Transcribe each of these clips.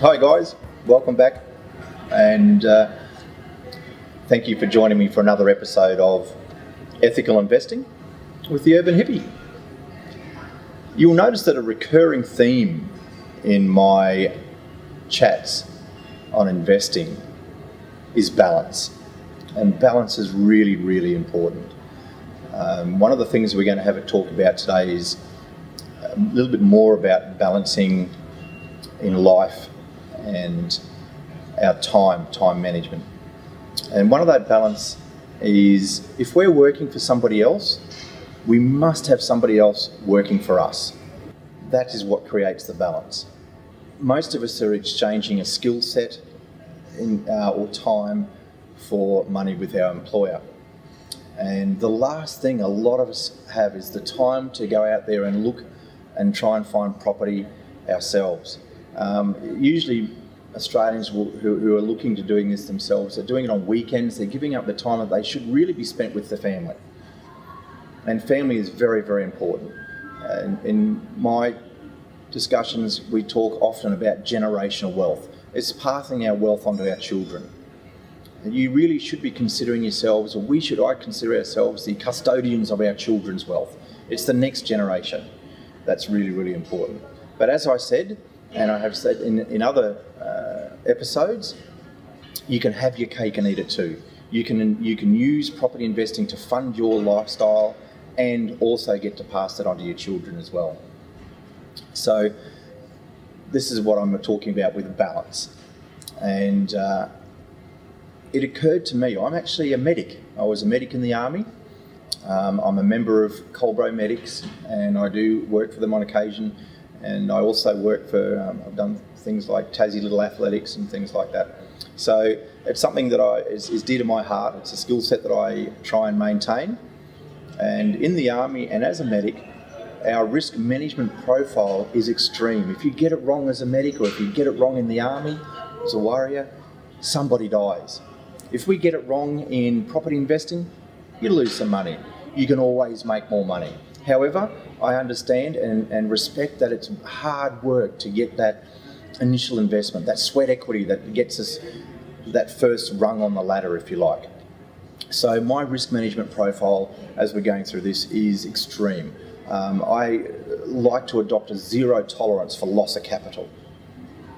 Hi guys, welcome back, and thank you for joining me for another episode of Ethical Investing with the Urban Hippie. You'll notice that a recurring theme in my chats on investing is balance, and balance is really, really important. One of the things we're going to have a talk about today is a little bit more about balancing in life and our time management. And one of that balance is, if we're working for somebody else, we must have somebody else working for us. That is what creates the balance. Most of us are exchanging a skill set or time for money with our employer. And the last thing a lot of us have is the time to go out there and look and try and find property ourselves. Usually Australians who are looking to doing this themselves are doing it on weekends. They're giving up the time that they should really be spent with the family. And family is very, very important. In my discussions, we talk often about generational wealth. It's passing our wealth onto our children. You really should be considering yourselves, or I consider ourselves the custodians of our children's wealth. It's the next generation. That's really, really important. But as I said, and I have said in other episodes, you can have your cake and eat it too. You can use property investing to fund your lifestyle and also get to pass it on to your children as well. So this is what I'm talking about with balance. And it occurred to me, I'm actually a medic. I was a medic in the Army. I'm a member of Colbro Medics, and I do work for them on occasion. And I also work for, I've done things like Tassie Little Athletics and things like that. So it's something that is dear to my heart. It's a skill set that I try and maintain. And in the Army and as a medic, our risk management profile is extreme. If you get it wrong as a medic, or if you get it wrong in the Army as a warrior, somebody dies. If we get it wrong in property investing, you lose some money. You can always make more money. However, I understand and respect that it's hard work to get that initial investment, that sweat equity that gets us that first rung on the ladder, if you like. So my risk management profile as we're going through this is extreme. I like to adopt a zero tolerance for loss of capital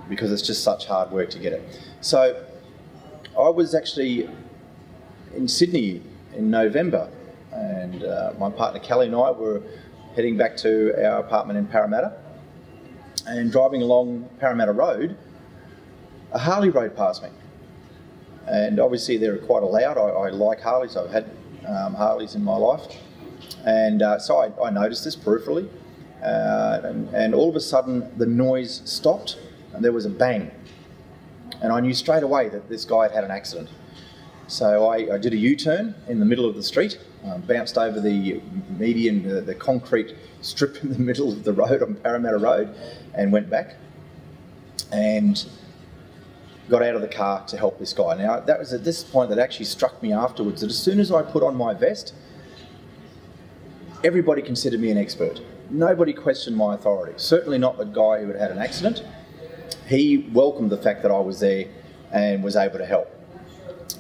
because it's just such hard work to get it. So I was actually in Sydney in November, and my partner Kelly and I were heading back to our apartment in Parramatta, and driving along Parramatta Road, a Harley rode past me. And obviously they're quite loud. I like Harleys. I've had Harleys in my life. And so I noticed this peripherally, and all of a sudden the noise stopped and there was a bang. And I knew straight away that this guy had had an accident. So I did a U-turn in the middle of the street, bounced over the median, the concrete strip in the middle of the road on Parramatta Road, and went back and got out of the car to help this guy. Now, that was at this point that actually struck me afterwards, that as soon as I put on my vest, everybody considered me an expert. Nobody questioned my authority. Certainly not the guy who had had an accident. He welcomed the fact that I was there and was able to help.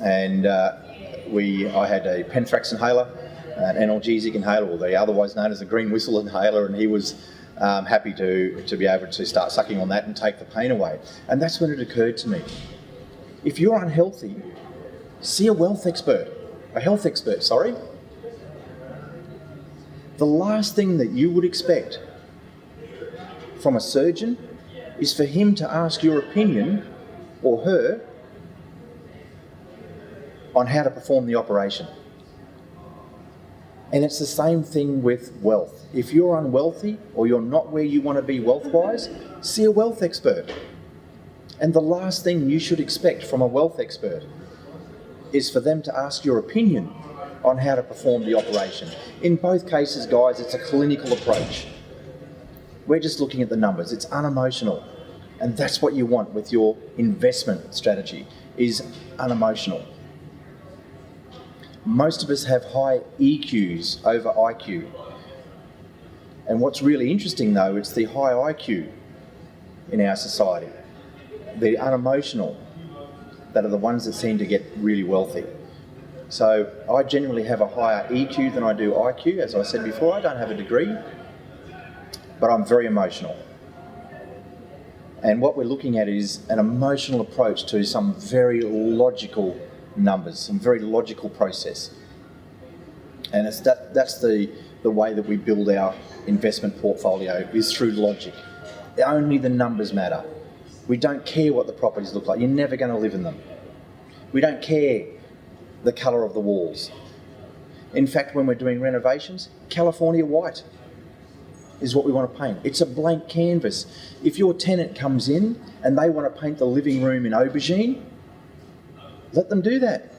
And I had a Penthrax inhaler, an analgesic inhaler, or the otherwise known as a green whistle inhaler, and he was happy to be able to start sucking on that and take the pain away. And that's when it occurred to me, if you're unhealthy, see a health expert. The last thing that you would expect from a surgeon is for him to ask your opinion, or her, on how to perform the operation. And it's the same thing with wealth. If you're unwealthy, or you're not where you want to be wealth-wise, see a wealth expert. And the last thing you should expect from a wealth expert is for them to ask your opinion on how to perform the operation. In both cases, guys, it's a clinical approach. We're just looking at the numbers. It's unemotional. And that's what you want with your investment strategy, is unemotional. Most of us have high EQs over IQ. And what's really interesting though, it's the high IQ in our society. the unemotional that are the ones that seem to get really wealthy. So I generally have a higher EQ than I do IQ. As I said before, I don't have a degree, but I'm very emotional. And what we're looking at is an emotional approach to some very logical numbers, some very logical process. And that's the way that we build our investment portfolio, is through logic. Only the numbers matter. We don't care what the properties look like. You're never going to live in them. We don't care the colour of the walls. In fact, when we're doing renovations, California white is what we want to paint. It's a blank canvas. If your tenant comes in and they want to paint the living room in aubergine, let them do that.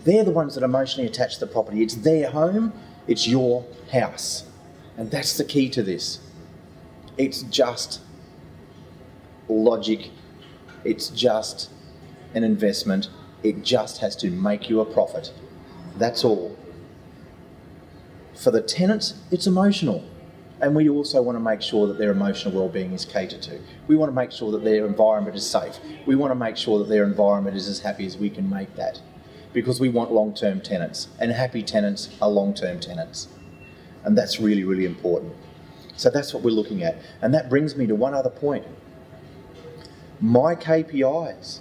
They're the ones that are emotionally attached to the property. It's their home, it's your house. And that's the key to this. It's just logic. It's just an investment. It just has to make you a profit. That's all. For the tenants, it's emotional. And we also want to make sure that their emotional well-being is catered to. We want to make sure that their environment is safe. We want to make sure that their environment is as happy as we can make that. Because we want long-term tenants. And happy tenants are long-term tenants. And that's really, really important. So that's what we're looking at. And that brings me to one other point. My KPIs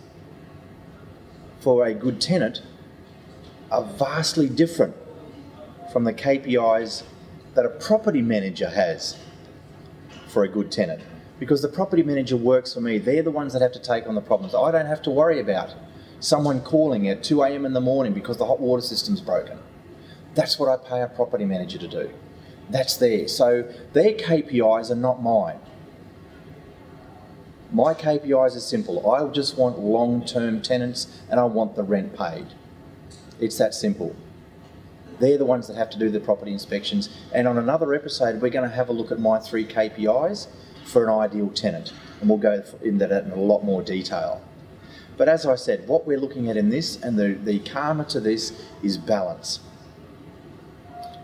for a good tenant are vastly different from the KPIs that a property manager has for a good tenant. Because the property manager works for me. They're the ones that have to take on the problems. I don't have to worry about someone calling at 2 a.m. in the morning because the hot water system's broken. That's what I pay a property manager to do. That's theirs. So their KPIs are not mine. My KPIs are simple. I just want long-term tenants and I want the rent paid. It's that simple. They're the ones that have to do the property inspections. And on another episode, we're going to have a look at my 3 KPIs for an ideal tenant. And we'll go into that in a lot more detail. But as I said, what we're looking at in this, and the karma to this, is balance.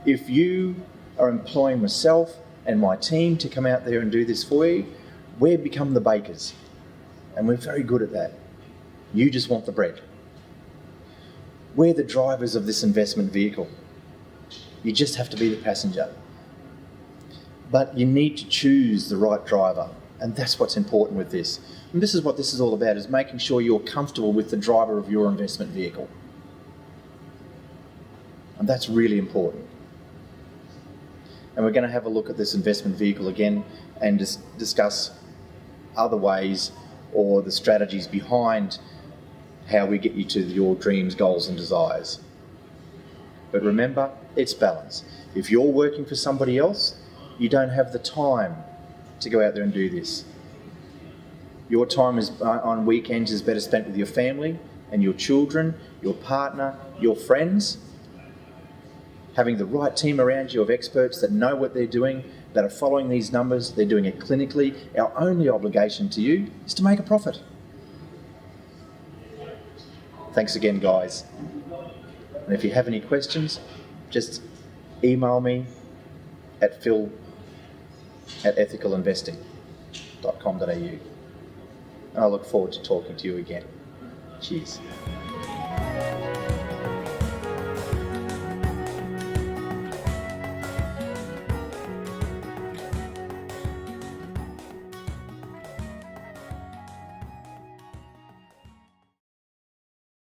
If you are employing myself and my team to come out there and do this for you, we become the bakers. And we're very good at that. You just want the bread. We're the drivers of this investment vehicle. You just have to be the passenger. But you need to choose the right driver. And that's what's important with this. And this is what this is all about, is making sure you're comfortable with the driver of your investment vehicle. And that's really important. And we're going to have a look at this investment vehicle again and discuss other ways or the strategies behind how we get you to your dreams, goals and desires. But remember, it's balance. If you're working for somebody else, you don't have the time to go out there and do this. Your time on weekends is better spent with your family and your children, your partner, your friends. Having the right team around you of experts that know what they're doing, that are following these numbers, they're doing it clinically. Our only obligation to you is to make a profit. Thanks again, guys. And if you have any questions, just email me at phil@ethicalinvesting.com.au. And I look forward to talking to you again. Cheers.